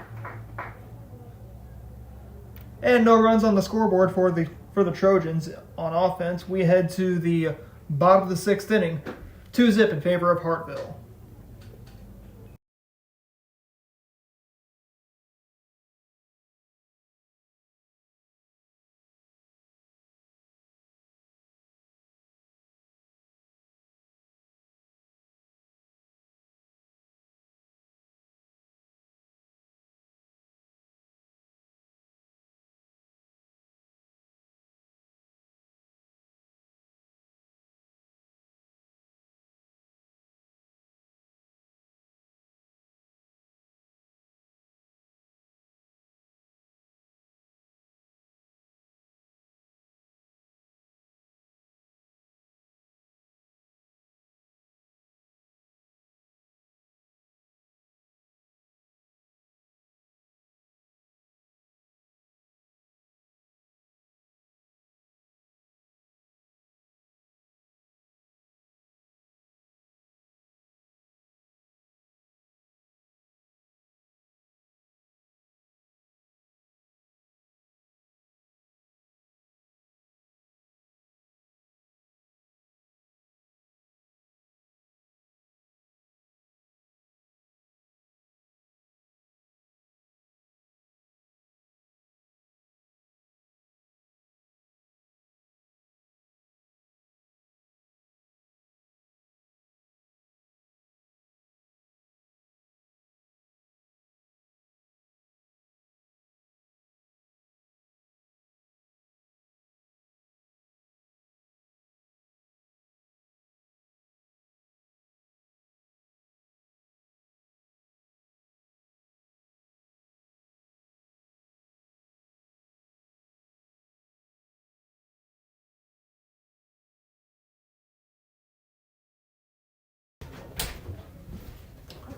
And no runs on the scoreboard for the Trojans on offense. We head to the bottom of the 6th inning. 2-zip in favor of Hartville.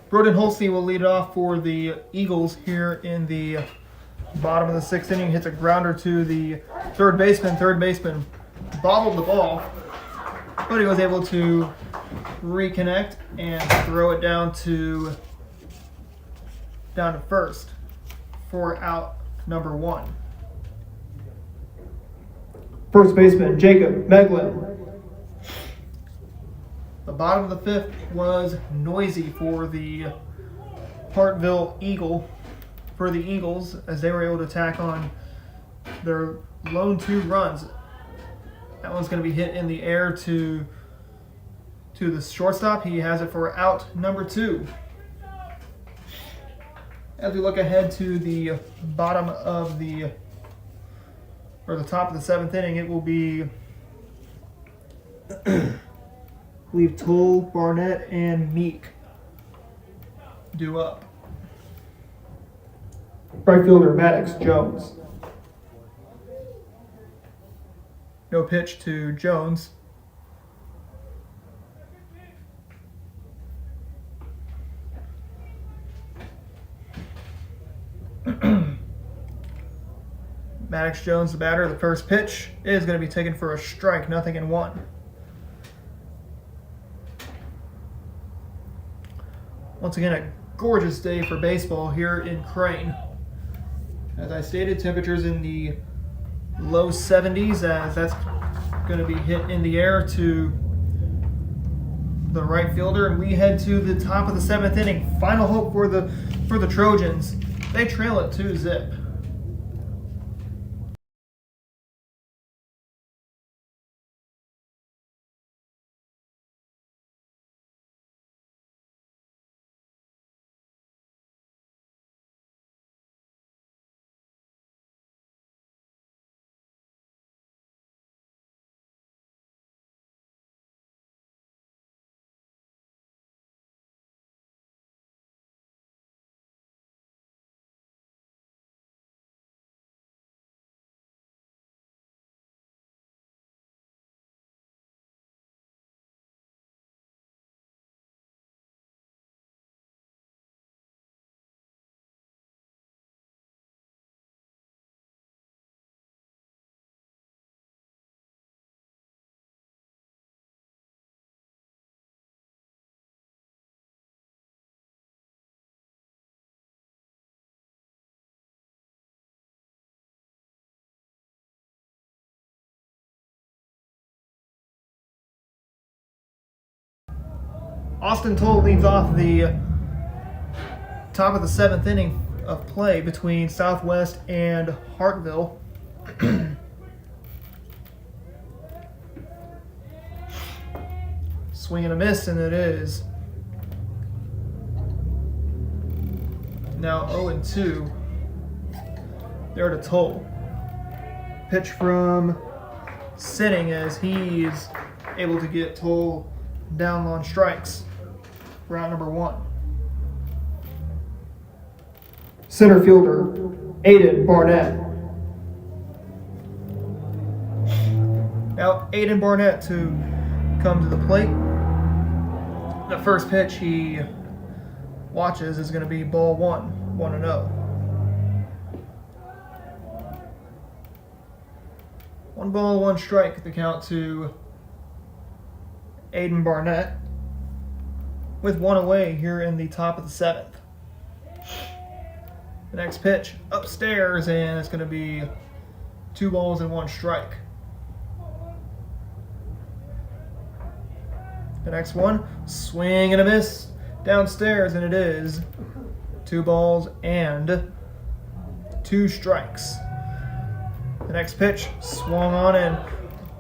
Broden Holsey will lead it off for the Eagles here in the bottom of the 6th inning. Hits a grounder to the third baseman. Third baseman bobbled the ball, but he was able to reconnect and throw it down to first for out number 1. First baseman Jacob Meglin. The bottom of the fifth was noisy for the Hartville Eagles as they were able to tack on their lone 2 runs. That one's going to be hit in the air to the shortstop. He has it for out number 2. As we look ahead to the top of the 7th inning, it will be I believe Toll, Barnett, and Meek due up. Right fielder Maddox Jones. No pitch to Jones. Maddox Jones, the batter. The first pitch is going to be taken for a strike, 0-1. Once again, a gorgeous day for baseball here in Crane. As I stated, temperatures in the low 70s, as that's going to be hit in the air to the right fielder, and we head to the top of the 7th inning. Final hope for the Trojans. They trail it 2-0. Austin Toll leads off the top of the 7th inning of play between Southwest and Hartville. Swing and a miss, and it is now 0-2. There to Toll. Pitch from Sinning as he's able to get Toll down on strikes. Round number 1. Center fielder Aiden Barnett. Now Aiden Barnett to come to the plate. The first pitch he watches is going to be ball 1, 1-0. 1 ball, 1 strike, the count to Aiden Barnett, with 1 away here in the top of the 7th. The next pitch upstairs, and it's going to be 2 balls and 1 strike. The next one, swing and a miss downstairs, and it is 2 balls and 2 strikes. The next pitch swung on, and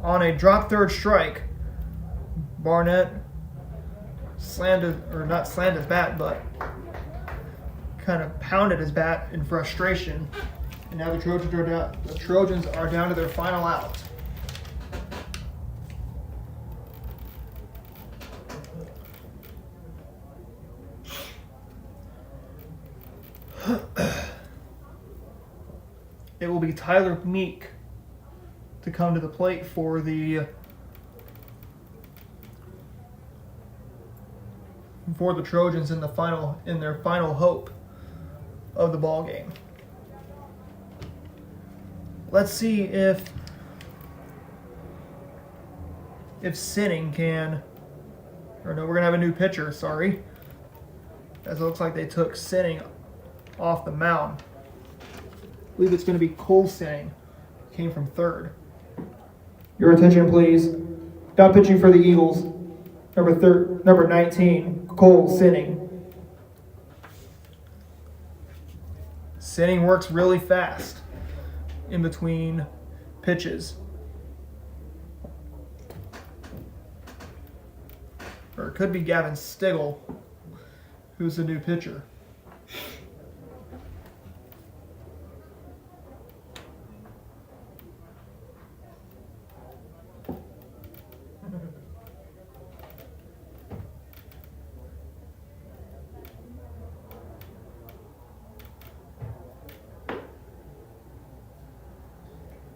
on a drop third strike, Barnett not slammed his bat, but kind of pounded his bat in frustration. And now the Trojans are down to their final out. It will be Tyler Meek to come to the plate for the Trojans in their final hope of the ball game. Let's see if Sinning can, or no, we're gonna have a new pitcher. Sorry, as it looks like they took Sinning off the mound. I believe it's going to be Cole Sinning. Came from third. Your attention, please. Now pitching for the Eagles, number 19, Cole Sinning. Sinning works really fast in between pitches. Or it could be Gavin Stigl, who's the new pitcher.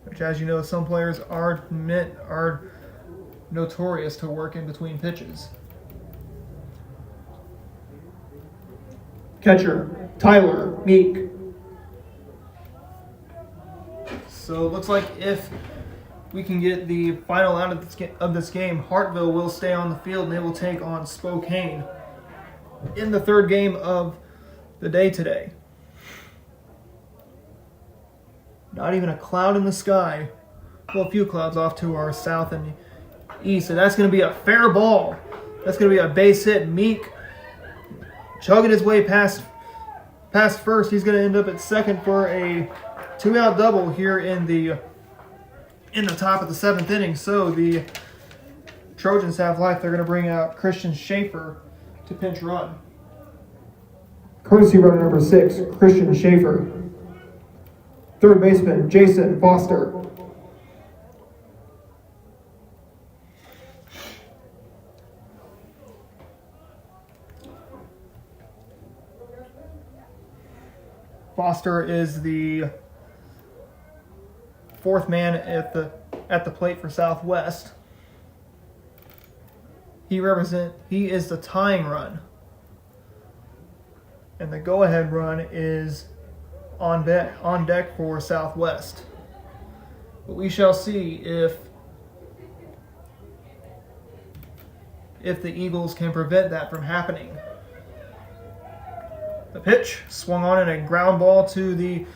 Which, as you know, some players are notorious to work in between pitches. Catcher, Tyler Meek. So it looks like if we can get the final out of this game, Hartville will stay on the field and they will take on Spokane in the third game of the day today. Not even a cloud in the sky. Well, a few clouds off to our south and east. And that's going to be a fair ball. That's going to be a base hit. Meek chugging his way past first. He's going to end up at second for a 2-out double here in the top of the 7th inning. So the Trojans have life. They're going to bring out Christian Schaefer to pinch run. Courtesy runner number 6, Christian Schaefer. Third baseman, Jason Foster. Foster is the fourth man at the plate for Southwest. He is the tying run. And the go-ahead run is on deck for Southwest. But we shall see if the Eagles can prevent that from happening. The pitch swung on and a ground ball to the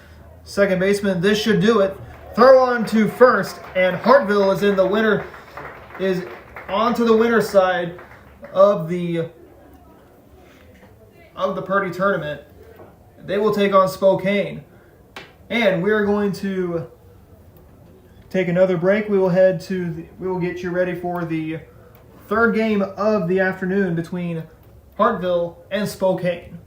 second baseman. This should do it. Throw on to first, and Hartville is onto the winner's side of the Purdy tournament. They will take on Spokane. And we are going to take another break. We will get you ready for the third game of the afternoon between Hartville and Spokane.